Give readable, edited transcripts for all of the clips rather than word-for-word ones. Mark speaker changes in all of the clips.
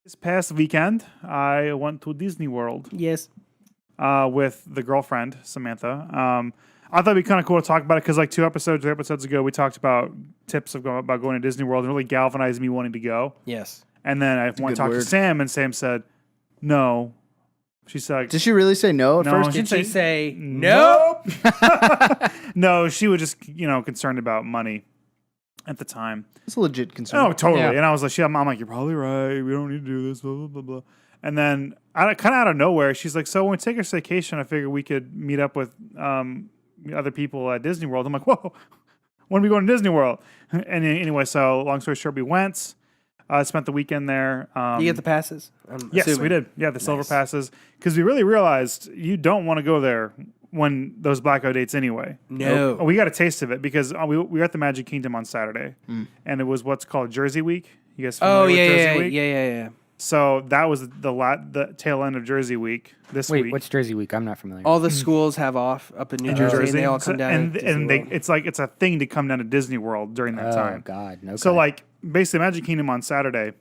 Speaker 1: This past weekend, I went to Disney World.
Speaker 2: Yes.
Speaker 1: With the girlfriend, Samantha. I thought it'd be kind of cool to talk about it because, like, 3 episodes ago, we talked about tips about going to Disney World and really galvanized me wanting to go.
Speaker 2: Yes.
Speaker 1: And then I went to talk to Sam, and Sam said, no. She said,
Speaker 3: did she really say no at first?
Speaker 2: Did she say nope?
Speaker 1: No, she was just, concerned about money at the time.
Speaker 3: It's a legit concern.
Speaker 1: Oh, totally.
Speaker 3: Yeah.
Speaker 1: And I was like, I'm like, you're probably right. We don't need to do this, blah, blah, blah, blah. And then, kind of out of nowhere, she's like, so when we take our vacation, I figured we could meet up with other people at Disney World. I'm like, whoa, when are we going to Disney World? And anyway, so long story short, we went. Spent the weekend there.
Speaker 2: You get the passes?
Speaker 1: Yes, we did. Yeah, the silver passes. Because we really realized you don't want to go there when those blackout dates anyway.
Speaker 2: No.
Speaker 1: We got a taste of it because we were at the Magic Kingdom on Saturday. And it was what's called Jersey Week. You guys familiar with Jersey Week?
Speaker 2: Yeah.
Speaker 1: So that was the tail end of Jersey Week this week.
Speaker 4: Wait, what's Jersey Week? I'm not familiar.
Speaker 2: All the schools have off up in New Jersey, and they all come down.
Speaker 1: It's a thing to come down to Disney World during that time.
Speaker 4: Oh God, no.
Speaker 1: So like basically, Magic Kingdom on Saturday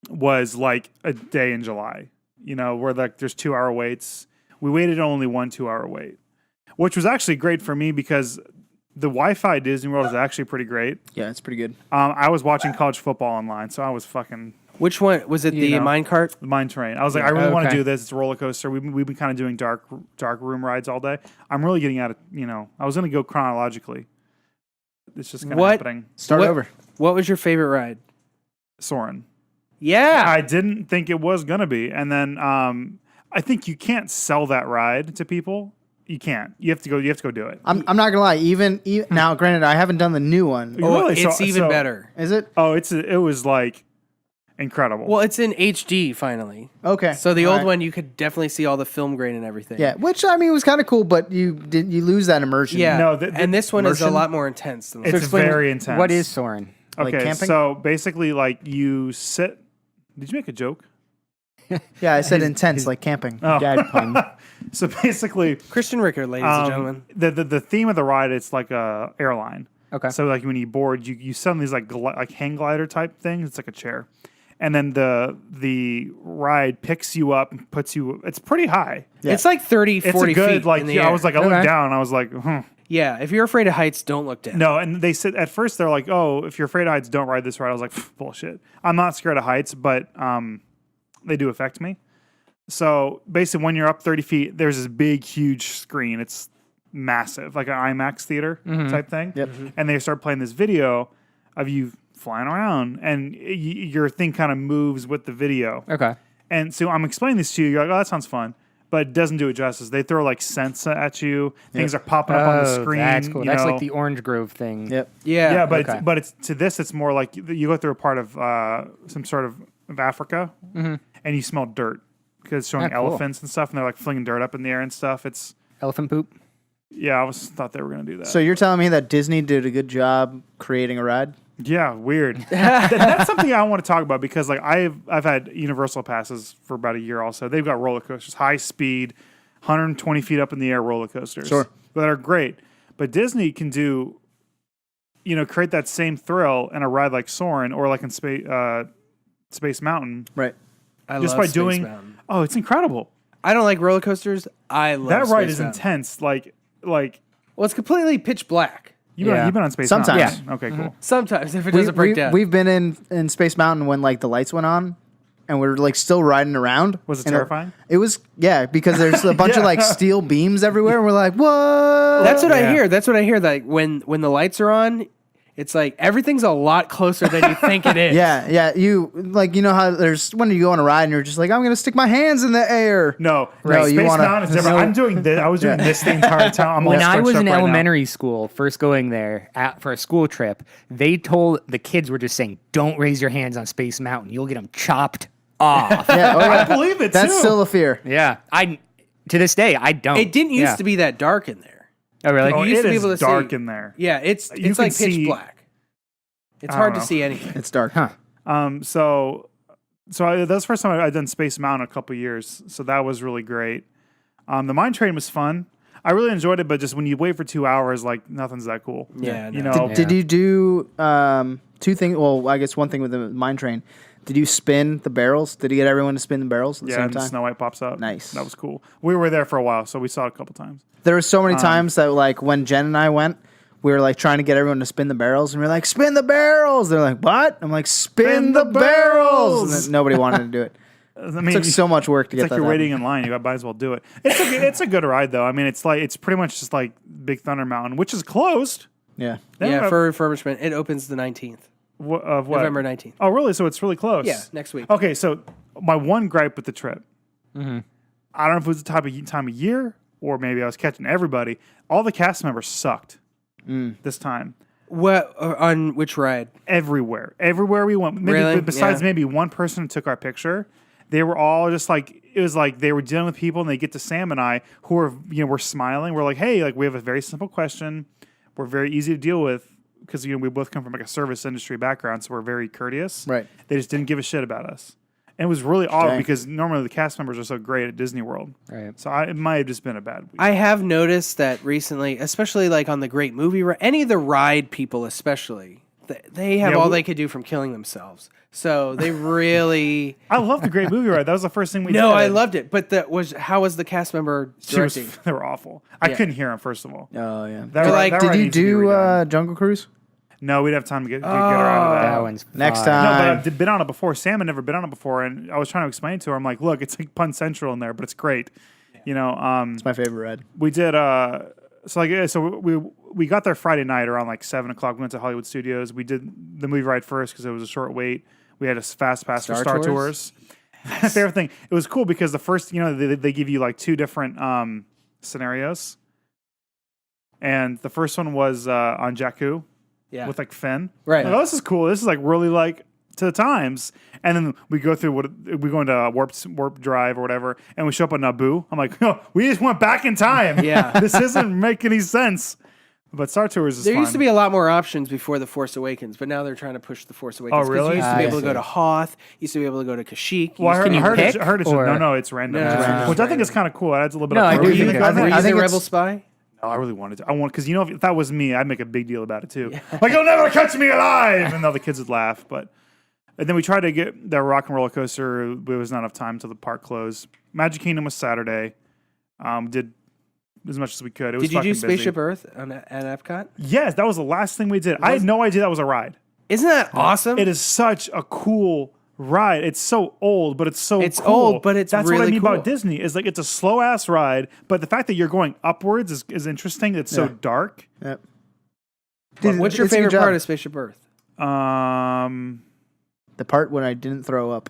Speaker 1: was like a day in July. Where like there's 2-hour waits. We waited only 1 2-hour wait, which was actually great for me because the Wi-Fi at Disney World is actually pretty great.
Speaker 3: Yeah, it's pretty good.
Speaker 1: I was watching college football online, so I was fucking.
Speaker 2: Which one was it? The mine cart,
Speaker 1: the mine train. I was like, I really want to do this. It's a roller coaster. We've been kind of doing dark room rides all day. I'm really getting out of I was going to go chronologically. It's just kind of happening.
Speaker 3: Start over.
Speaker 2: What was your favorite ride?
Speaker 1: Soarin'.
Speaker 2: Yeah,
Speaker 1: I didn't think it was going to be, and then I think you can't sell that ride to people. You can't. You have to go do it.
Speaker 3: I'm not gonna lie. Even now, granted, I haven't done the new one.
Speaker 2: Oh, really? It's even better.
Speaker 3: Is it?
Speaker 1: Oh, it was like incredible.
Speaker 2: Well, it's in HD finally.
Speaker 3: Okay.
Speaker 2: So the old one, you could definitely see all the film grain and everything.
Speaker 3: Yeah, which I mean was kind of cool, but you lose that immersion.
Speaker 2: Yeah.
Speaker 1: No,
Speaker 2: and this one is a lot more intense than
Speaker 1: it's very intense.
Speaker 4: What is Soarin'?
Speaker 1: Okay,
Speaker 3: like camping?
Speaker 1: So basically, like you sit. Did you make a joke?
Speaker 3: Yeah, I said intense, like camping.
Speaker 1: Oh.
Speaker 4: Dad pun.
Speaker 1: So basically,
Speaker 2: Christian Ricker, ladies and gentlemen.
Speaker 1: The theme of the ride, it's like a airline.
Speaker 4: Okay.
Speaker 1: So like when you board, you sit on these like hang glider type things. It's like a chair, and then the ride picks you up and puts you. It's pretty high.
Speaker 3: Yeah.
Speaker 2: It's like 30, 40
Speaker 1: It's a good
Speaker 2: feet
Speaker 1: like.
Speaker 2: in the
Speaker 1: Yeah,
Speaker 2: air.
Speaker 1: I was like, I looked down. And I was like,
Speaker 2: Yeah, if you're afraid of heights, don't look down.
Speaker 1: No, and they said at first they're like, oh, if you're afraid of heights, don't ride this ride. I was like, bullshit. I'm not scared of heights, but they do affect me. So basically, when you're up 30 feet, there's this big, huge screen. It's massive, like an IMAX theater type thing.
Speaker 3: Yep.
Speaker 1: And they start playing this video of you flying around, and your thing kind of moves with the video.
Speaker 4: Okay.
Speaker 1: And so I'm explaining this to you. You're like, oh, that sounds fun. But it doesn't do it justice. They throw like scents at you. Things are popping up on the screen.
Speaker 4: That's cool. That's
Speaker 1: know.
Speaker 4: like the Orange Grove thing.
Speaker 3: Yep.
Speaker 2: Yeah.
Speaker 1: Yeah, but
Speaker 4: Okay.
Speaker 1: it's to this, it's more like you go through a part of some sort of Africa, and you smell dirt because it's showing
Speaker 4: cool.
Speaker 1: elephants and stuff, and they're like flinging dirt up in the air and stuff. It's
Speaker 4: Elephant poop.
Speaker 1: I thought they were gonna do that.
Speaker 3: So you're telling me that Disney did a good job creating a ride?
Speaker 1: Yeah, weird. That's something I want to talk about because like I've had Universal passes for about a year. Also, they've got roller coasters, high speed, 120 feet up in the air roller coasters, that are great. But Disney can do, create that same thrill in a ride like Soarin' or like in Space Mountain,
Speaker 3: Right.
Speaker 2: I
Speaker 1: just
Speaker 2: love
Speaker 1: by
Speaker 2: Space
Speaker 1: doing.
Speaker 2: Mountain.
Speaker 1: Oh, it's incredible.
Speaker 2: I don't like roller coasters. I love
Speaker 1: That ride
Speaker 2: Space
Speaker 1: is
Speaker 2: Mountain.
Speaker 1: intense. Like
Speaker 2: Well, it's completely pitch black.
Speaker 1: you've been on Space
Speaker 3: Sometimes.
Speaker 1: Mountain. Yeah. Okay, cool.
Speaker 2: Sometimes if it doesn't break down.
Speaker 3: We've been in Space Mountain when like the lights went on, and we're like still riding around.
Speaker 1: Was it
Speaker 3: And
Speaker 1: terrifying?
Speaker 3: It was, yeah, because there's a bunch of like steel beams everywhere, and we're like, what?
Speaker 2: That's what
Speaker 1: Yeah.
Speaker 2: I hear. That's what I hear. Like when the lights are on, it's like everything's a lot closer than you think it is.
Speaker 3: Yeah. You like how there's when you go on a ride and you're just like, I'm gonna stick my hands in the air.
Speaker 1: No,
Speaker 3: No,
Speaker 1: Space
Speaker 3: you wanna-
Speaker 1: Mountain is different. I'm doing this. I was doing this the entire time. I'm
Speaker 4: When
Speaker 1: all
Speaker 4: I was
Speaker 1: stretched
Speaker 4: in
Speaker 1: up right now.
Speaker 4: elementary school, first going there for a school trip, they told the kids were just saying, "Don't raise your hands on Space Mountain. You'll get them chopped off."
Speaker 3: Yeah, oh,
Speaker 1: I
Speaker 3: yeah.
Speaker 1: believe it
Speaker 3: That's
Speaker 1: too.
Speaker 3: still a fear.
Speaker 4: Yeah, to this day I don't.
Speaker 2: It didn't used to be that dark in there.
Speaker 4: Oh really?
Speaker 1: Oh,
Speaker 2: You used
Speaker 1: it
Speaker 2: to be
Speaker 1: is
Speaker 2: able to
Speaker 1: dark
Speaker 2: see-
Speaker 1: in there.
Speaker 2: Yeah, it's
Speaker 1: You
Speaker 2: like
Speaker 1: can
Speaker 2: pitch
Speaker 1: see-
Speaker 2: black. It's
Speaker 1: I
Speaker 2: hard
Speaker 1: don't
Speaker 2: to
Speaker 1: know.
Speaker 2: see anything.
Speaker 3: It's dark.
Speaker 4: Huh.
Speaker 1: So that was the first time I'd done Space Mountain in a couple years. So that was really great. The mine train was fun. I really enjoyed it, but just when you wait for 2 hours, like nothing's that cool.
Speaker 2: Yeah,
Speaker 1: you
Speaker 2: no.
Speaker 1: know.
Speaker 3: Did you do two things? Well, I guess one thing with the mine train. Did you spin the barrels? Did you get everyone to spin the barrels at the
Speaker 1: Yeah,
Speaker 3: same
Speaker 1: and
Speaker 3: time?
Speaker 1: Snow White pops up.
Speaker 3: Nice.
Speaker 1: That was cool. We were there for a while, so we saw it a couple times.
Speaker 3: There were so many times that like when Jen and I went, we were like trying to get everyone to spin the barrels, and we are like, spin the barrels. They're like, what? I'm like, spin the barrels. And then nobody wanted to do it.
Speaker 1: I mean,
Speaker 3: It took so much work to
Speaker 1: it's
Speaker 3: get
Speaker 1: like
Speaker 3: that
Speaker 1: you're
Speaker 3: done.
Speaker 1: waiting in line. You might as well do it. It's a good ride though. I mean, it's pretty much just like Big Thunder Mountain, which is closed.
Speaker 3: Yeah.
Speaker 2: Yeah, for refurbishment. It opens the 19th.
Speaker 1: Of what?
Speaker 2: November 19th.
Speaker 1: Oh, really? So it's really close.
Speaker 2: Yeah, next week.
Speaker 1: Okay, so my one gripe with the trip, I don't know if it was the time of year or maybe I was catching everybody. All the cast members sucked this time.
Speaker 2: What on which ride?
Speaker 1: Everywhere we went. Maybe,
Speaker 2: Really?
Speaker 1: besides
Speaker 2: Yeah.
Speaker 1: maybe one person who took our picture, they were all just like, it was like they were dealing with people and they get to Sam and I who are, we're smiling. We're like, hey, like we have a very simple question. We're very easy to deal with because, we both come from like a service industry background. So we're very courteous.
Speaker 3: Right.
Speaker 1: They just didn't give a shit about us. And it was really odd
Speaker 3: Dang.
Speaker 1: because normally the cast members are so great at Disney World.
Speaker 4: Right.
Speaker 1: So it might have just been a bad week.
Speaker 2: I have noticed that recently, especially like on the Great Movie Ride, any of the ride people especially, they have all they could do from killing themselves. So they really...
Speaker 1: I love the Great Movie Ride. That was the first thing we did.
Speaker 2: No, I loved it. But how was the cast member directing?
Speaker 1: They were awful. I couldn't hear them, first of all.
Speaker 3: Oh, yeah.
Speaker 1: That
Speaker 3: Did you
Speaker 1: needs to be
Speaker 3: do
Speaker 1: redone.
Speaker 3: Jungle Cruise?
Speaker 1: No, we'd have time to get her out of that.
Speaker 4: That one's
Speaker 3: Next
Speaker 4: fun.
Speaker 3: time.
Speaker 1: No, but I've been on it before. Sam had never been on it before, and I was trying to explain to her. I'm like, look, it's like Pun Central in there, but it's great.
Speaker 3: It's my favorite ride.
Speaker 1: We did. We got there Friday night around like 7:00. We went to Hollywood Studios. We did the movie ride first because it was a short wait. We had a fast pass for Star Tours. My favorite thing. It was cool because the first, they give you like two different scenarios, and the first one was on Jakku.
Speaker 2: Yeah.
Speaker 1: With like Finn.
Speaker 2: Right.
Speaker 1: Like, oh, this is cool. This is like really like to the times. And then we go through we go into warp drive or whatever, and we show up on Naboo. I'm like, oh, we just went back in time.
Speaker 2: Yeah.
Speaker 1: This doesn't make any sense. But Star Tours is
Speaker 2: There
Speaker 1: fun.
Speaker 2: used to be a lot more options before The Force Awakens, but now they're trying to push The Force Awakens. 'Cause
Speaker 1: really?
Speaker 2: You used to be able to
Speaker 3: I
Speaker 2: go to Hoth. You used to be able to go to Kashyyyk.
Speaker 1: Well, I
Speaker 4: Can you
Speaker 1: heard,
Speaker 4: pick,
Speaker 1: it's
Speaker 4: or-
Speaker 1: no, it's random.
Speaker 2: No, it's random.
Speaker 1: Which I think is kind of cool. It adds a little bit
Speaker 4: No,
Speaker 1: of
Speaker 4: I
Speaker 1: fun.
Speaker 4: do
Speaker 1: What you
Speaker 4: think
Speaker 1: think
Speaker 4: I
Speaker 1: on
Speaker 4: think-
Speaker 1: that?
Speaker 2: Were you the
Speaker 3: it's-
Speaker 2: Rebel Spy?
Speaker 1: No, I really wanted to. I want because if that was me, I'd make a big deal about it too. Like you'll never catch me alive, and all the kids would laugh. And then we tried to get the Rock and Roller Coaster. There was not enough time till the park closed. Magic Kingdom was Saturday. Did as much as we could. It was
Speaker 2: Did you do
Speaker 1: fucking busy.
Speaker 2: Spaceship Earth at Epcot?
Speaker 1: Yes, that was the last thing we did. I had no idea that was a ride.
Speaker 2: Isn't that awesome?
Speaker 1: It is such a cool ride. It's so old, but it's so
Speaker 2: It's
Speaker 1: cool.
Speaker 2: old, but it's
Speaker 1: that's what I
Speaker 2: really
Speaker 1: mean
Speaker 2: cool.
Speaker 1: about Disney. Is like it's a slow ass ride, but the fact that you're going upwards is interesting. It's so dark.
Speaker 3: Yep.
Speaker 2: What's your
Speaker 3: It's a good
Speaker 2: favorite
Speaker 3: job.
Speaker 2: part of Spaceship Earth?
Speaker 3: The part when I didn't throw up.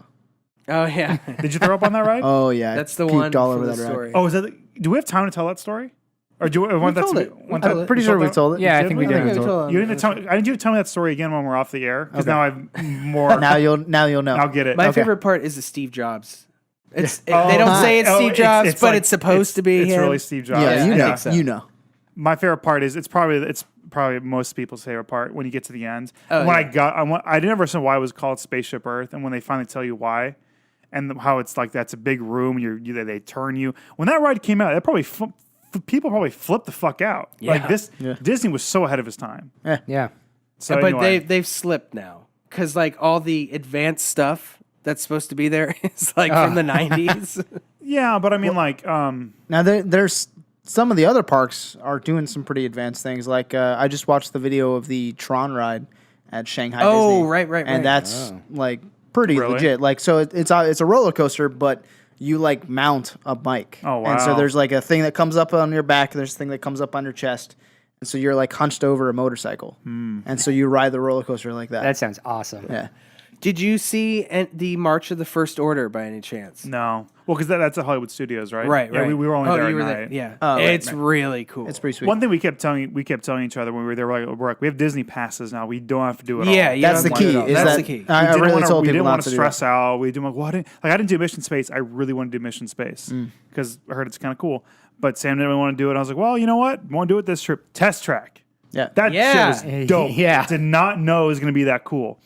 Speaker 2: Oh, yeah.
Speaker 1: Did you throw up on that ride?
Speaker 3: Oh, yeah.
Speaker 2: That's the
Speaker 3: I
Speaker 2: one
Speaker 3: puked all
Speaker 2: from
Speaker 3: over
Speaker 2: the
Speaker 3: that
Speaker 2: story.
Speaker 1: Oh, is that? Do we have time to tell that story? Or do we want that
Speaker 2: told
Speaker 1: to
Speaker 2: it.
Speaker 1: be?
Speaker 2: We
Speaker 1: want
Speaker 2: told
Speaker 1: that-
Speaker 2: it.
Speaker 3: I'm pretty
Speaker 1: we
Speaker 3: sure
Speaker 1: told
Speaker 3: we
Speaker 1: that?
Speaker 3: told it.
Speaker 4: Yeah, I think we
Speaker 2: I think
Speaker 4: did.
Speaker 2: we told
Speaker 1: You didn't tell me. I didn't you tell me that story again when we're off the air because now I've more.
Speaker 3: Now you'll know.
Speaker 1: I'll get it.
Speaker 2: My
Speaker 3: Okay.
Speaker 2: favorite part is the Steve Jobs. They
Speaker 1: Oh,
Speaker 2: don't say it's
Speaker 1: oh,
Speaker 2: Steve Jobs, but
Speaker 1: like-
Speaker 2: it's supposed to be
Speaker 1: It's
Speaker 2: him.
Speaker 1: really Steve Jobs.
Speaker 3: Yeah, you
Speaker 2: I
Speaker 3: know.
Speaker 2: think so.
Speaker 3: You know.
Speaker 1: My favorite part is it's probably most people's favorite part when you get to the end.
Speaker 2: Oh,
Speaker 1: when
Speaker 2: yeah.
Speaker 1: I never understood why it was called Spaceship Earth, and when they finally tell you why, and how it's like that's a big room, they turn you. When that ride came out, people probably flipped the fuck out. Like this, Disney was so ahead of his time.
Speaker 4: Yeah.
Speaker 1: So
Speaker 2: but
Speaker 1: anyway,
Speaker 2: they've slipped now because like all the advanced stuff that's supposed to be there is like from the 90s.
Speaker 1: yeah, but I mean,
Speaker 3: Now there's some of the other parks are doing some pretty advanced things. Like I just watched the video of the Tron ride at Shanghai
Speaker 2: Oh,
Speaker 3: Disney.
Speaker 2: right.
Speaker 3: And that's like pretty
Speaker 1: Really?
Speaker 3: legit. Like so it's a roller coaster, but you like mount a bike.
Speaker 1: Oh,
Speaker 3: And so
Speaker 1: wow.
Speaker 3: there's like a thing that comes up on your back, and there's a thing that comes up on your chest. And so you're like hunched over a motorcycle. And so you ride the roller coaster like that.
Speaker 4: That sounds awesome.
Speaker 3: Yeah.
Speaker 2: Did you see the March of the First Order by any chance?
Speaker 1: no, well, because that's at Hollywood Studios, right?
Speaker 2: Right,
Speaker 1: Yeah,
Speaker 2: right.
Speaker 1: we were only there at
Speaker 2: you were
Speaker 1: night.
Speaker 2: Yeah,
Speaker 3: Oh, right,
Speaker 2: it's
Speaker 3: right.
Speaker 2: really cool.
Speaker 3: It's pretty sweet.
Speaker 1: One thing we kept telling each other when we were there, we're like, we have Disney passes now. We don't have to do it
Speaker 2: Yeah,
Speaker 1: all.
Speaker 2: you
Speaker 3: That's
Speaker 2: don't
Speaker 3: the
Speaker 2: want it
Speaker 3: key.
Speaker 2: all.
Speaker 3: Is
Speaker 2: That's
Speaker 3: that
Speaker 2: the key.
Speaker 3: I
Speaker 1: didn't
Speaker 3: really
Speaker 1: wanna-
Speaker 3: told
Speaker 1: we
Speaker 3: people
Speaker 1: didn't
Speaker 3: not
Speaker 1: want
Speaker 3: to
Speaker 1: to
Speaker 3: do that.
Speaker 1: stress out. We didn't I didn't do Mission Space. I really want to do Mission Space because I heard it's kind of cool. But Sam didn't want to do it. I was like, well, you know what? I want to do it this trip. Test track.
Speaker 3: Yeah.
Speaker 1: That
Speaker 2: Yeah.
Speaker 1: shit was dope.
Speaker 4: Yeah.
Speaker 1: Did not know it was going to be that cool.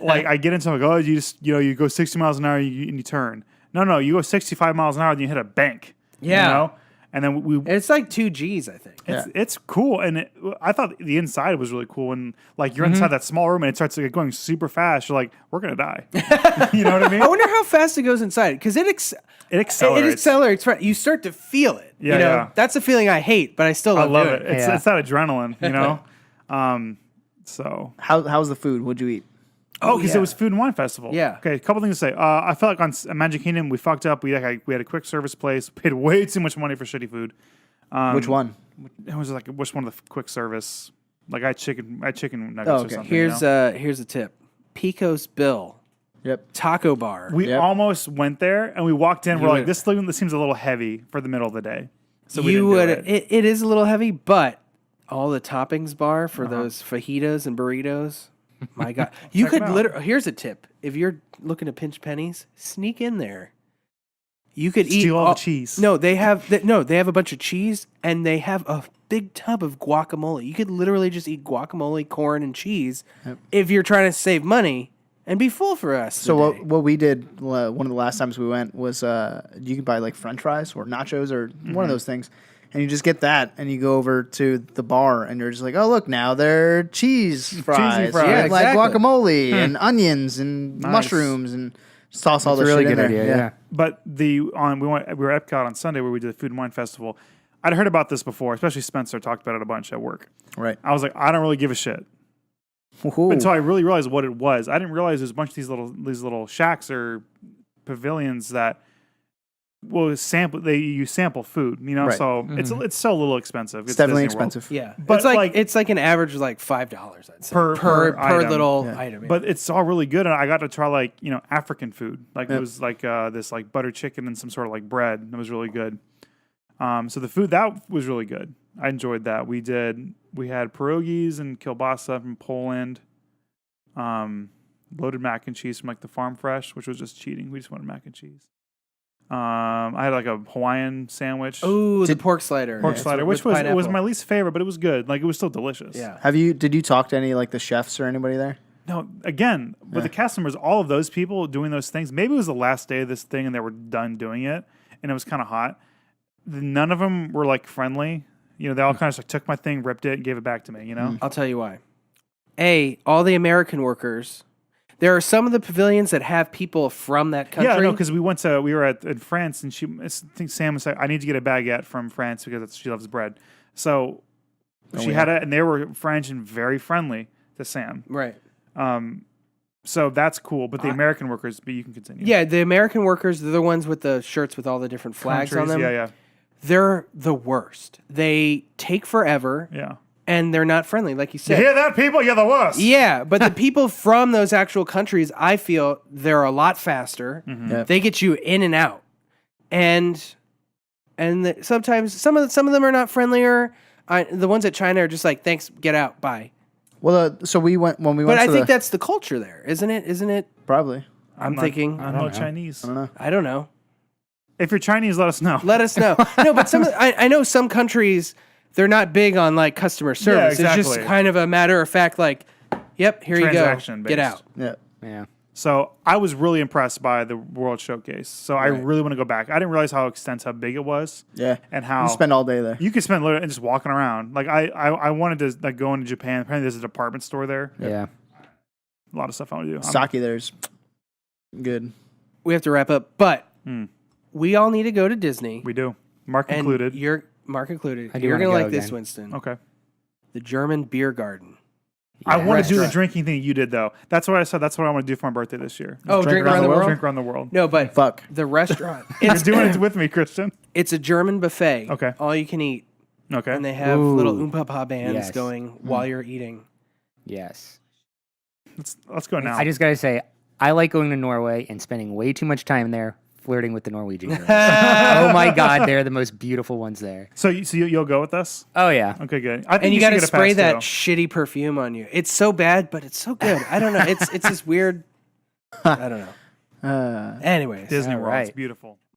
Speaker 1: Like I get into it, like, oh, you go 60 miles an hour and you turn. No, you go 65 miles an hour and you hit a bank.
Speaker 2: Yeah.
Speaker 1: You know? And then we
Speaker 2: It's like 2 G's, I think.
Speaker 1: it's cool, and I thought the inside was really cool. And like you're inside that small room, and it starts going super fast. You're like, we're gonna die. You know what I mean?
Speaker 2: I wonder how fast it goes inside because it
Speaker 1: accelerates.
Speaker 2: It accelerates. Right. You start to feel it.
Speaker 1: Yeah,
Speaker 2: you know,
Speaker 1: yeah.
Speaker 2: That's a feeling I hate, but I still
Speaker 1: I
Speaker 2: love,
Speaker 1: love
Speaker 2: doing
Speaker 1: it. It's that adrenaline, you know. So
Speaker 3: How's the food? What'd you eat?
Speaker 1: because
Speaker 2: yeah.
Speaker 1: it was Food and Wine Festival.
Speaker 2: Yeah.
Speaker 1: Okay, a couple things to say. I felt like on Magic Kingdom we fucked up. We had a quick service place. Paid way too much money for shitty food.
Speaker 3: Which one?
Speaker 1: It was like which one of the quick service? Like I had chicken nuggets
Speaker 3: Oh,
Speaker 1: or
Speaker 3: okay.
Speaker 1: something.
Speaker 2: Here's
Speaker 1: you know?
Speaker 2: here's a tip. Pico's Bill
Speaker 3: Yep.
Speaker 2: Taco Bar.
Speaker 1: We
Speaker 3: Yep.
Speaker 1: almost went there and we walked in.
Speaker 2: You
Speaker 1: We're like,
Speaker 2: would-
Speaker 1: this seems a little heavy for the middle of the day. So we
Speaker 2: you
Speaker 1: didn't
Speaker 2: would.
Speaker 1: do it.
Speaker 2: It is a little heavy, but all the toppings bar for
Speaker 1: Uh-huh.
Speaker 2: those fajitas and burritos. My God, you
Speaker 1: Check
Speaker 2: could
Speaker 1: it out.
Speaker 2: literally. Here's a tip: if you're looking to pinch pennies, sneak in there. You could eat
Speaker 1: Steal all the cheese.
Speaker 2: No, they have they have a bunch of cheese and they have a big tub of guacamole. You could literally just eat guacamole, corn, and cheese if you're trying to save money and be full for us.
Speaker 3: So what we did one of the last times we went was you can buy like French fries or nachos or one of those things, and you just get that and you go over to the bar and you're just like, oh look, now they're cheese fries,
Speaker 1: fries.
Speaker 2: Yeah,
Speaker 3: with, like
Speaker 2: exactly.
Speaker 3: guacamole and onions and mushrooms and just toss all
Speaker 4: It's
Speaker 3: the
Speaker 4: a really
Speaker 3: shit
Speaker 4: good
Speaker 3: in there.
Speaker 4: idea. Yeah.
Speaker 1: But we were at Epcot on Sunday where we did the Food and Wine Festival. I'd heard about this before, especially Spencer talked about it a bunch at work.
Speaker 3: Right.
Speaker 1: I was like, I don't really give a shit
Speaker 3: Ooh.
Speaker 1: until I really realized what it was. I didn't realize there's a bunch of these little shacks or pavilions that will sample. You sample food, you know.
Speaker 3: Right.
Speaker 1: So it's so a little expensive.
Speaker 3: It's definitely
Speaker 1: Disney World.
Speaker 3: expensive.
Speaker 2: yeah,
Speaker 1: But
Speaker 2: it's like an average of like $5, I'd say,
Speaker 1: Per item.
Speaker 2: little
Speaker 3: Yeah.
Speaker 2: item. Yeah.
Speaker 1: But it's all really good, and I got to try like African food. Like it was like this like butter chicken and some sort of like bread. It was really good. So the food that was really good. I enjoyed that. We had pierogies and kielbasa from Poland. Loaded mac and cheese from like the Farm Fresh, which was just cheating. We just wanted mac and cheese. I had like a Hawaiian sandwich,
Speaker 2: Oh, the pork slider.
Speaker 1: pork
Speaker 2: Yeah,
Speaker 1: slider,
Speaker 2: with
Speaker 1: which was
Speaker 2: pineapple.
Speaker 1: my least favorite, but it was good. Like it was still delicious.
Speaker 2: Yeah.
Speaker 3: Did you talk to any like the chefs or anybody there?
Speaker 1: No, again, with the cast members, all of those people doing those things, maybe it was the last day of this thing and they were done doing it and it was kind of hot. None of them were like friendly. You know, they all kind of just like, took my thing, ripped it, and gave it back to me, you know?
Speaker 2: I'll tell you why. All the American workers. There are some of the pavilions that have people from that country.
Speaker 1: Yeah, no, because we were in France and I think Sam was like, I need to get a baguette from France because she loves bread. So she had it and they were French and very friendly to Sam.
Speaker 2: Right.
Speaker 1: So that's cool. But the American workers, but you can continue.
Speaker 2: Yeah, the American workers, they're the ones with the shirts with all the different flags on them.
Speaker 1: Yeah, yeah.
Speaker 2: They're the worst. They take forever
Speaker 1: Yeah.
Speaker 2: and they're not friendly, like you
Speaker 1: You
Speaker 2: said.
Speaker 1: hear that, people? You're the worst.
Speaker 2: Yeah, but the people from those actual countries, I feel they're a lot faster.
Speaker 3: Yeah.
Speaker 2: They get you in and out, and sometimes some of them are not friendlier. The ones at China are just like, thanks, get out, bye.
Speaker 3: Well, so we went when we went.
Speaker 2: But I
Speaker 3: to
Speaker 2: think
Speaker 3: the,
Speaker 2: that's the culture there, isn't it? Isn't it?
Speaker 3: probably.
Speaker 2: I'm thinking.
Speaker 1: I'm not Chinese.
Speaker 3: I don't know.
Speaker 2: I don't know.
Speaker 1: If you're Chinese, let us know.
Speaker 2: Let us know. No, but I know some countries they're not big on like customer service. It's
Speaker 1: exactly.
Speaker 2: just kind of a matter of fact, like, yep, here you go,
Speaker 1: Transaction
Speaker 2: get
Speaker 1: based.
Speaker 2: out.
Speaker 3: Yeah.
Speaker 4: Yeah.
Speaker 1: So I was really impressed by the World Showcase. So I really want to go back. I didn't realize how extensive, how big it was.
Speaker 3: Yeah.
Speaker 1: And how
Speaker 3: You spend all day there.
Speaker 1: you could spend literally just walking around. Like I wanted to like go into Japan. Apparently there's a department store there.
Speaker 4: Yeah.
Speaker 1: A lot of stuff I want to do.
Speaker 3: Sake there's good.
Speaker 2: We have to wrap up, but we all need to go to Disney.
Speaker 1: We do. Mark
Speaker 2: and
Speaker 1: included.
Speaker 2: You're Mark included.
Speaker 4: I do
Speaker 2: You're
Speaker 4: wanna
Speaker 2: gonna
Speaker 4: go
Speaker 2: like this,
Speaker 4: again.
Speaker 2: Winston.
Speaker 1: Okay.
Speaker 2: The German beer garden.
Speaker 1: I want to do the
Speaker 2: Restaurant.
Speaker 1: drinking thing you did though. That's what I said. That's what I want to do for my birthday this year.
Speaker 2: Oh, drink around the world.
Speaker 1: Drink around the world.
Speaker 2: No, but
Speaker 3: Fuck.
Speaker 2: the restaurant.
Speaker 1: You're
Speaker 2: It's
Speaker 1: doing it with me, Christian.
Speaker 2: it's a German buffet.
Speaker 1: Okay.
Speaker 2: All you can eat,
Speaker 1: Okay.
Speaker 2: and they have
Speaker 4: Ooh.
Speaker 2: little oompa bands
Speaker 4: Yes.
Speaker 2: going while you're eating.
Speaker 4: Yes.
Speaker 1: Let's go now.
Speaker 4: I just gotta say, I like going to Norway and spending way too much time there flirting with the Norwegian girls. Oh my god, they're the most beautiful ones there.
Speaker 1: so you'll go with us?
Speaker 4: Oh yeah.
Speaker 1: Okay, good. I think
Speaker 2: And you
Speaker 1: got
Speaker 2: got to
Speaker 1: to
Speaker 2: spray that shitty perfume on you. It's so bad, but it's so good. I don't know. It's this weird. I don't know. Anyways,
Speaker 1: Disney World. It's
Speaker 4: right.
Speaker 1: beautiful.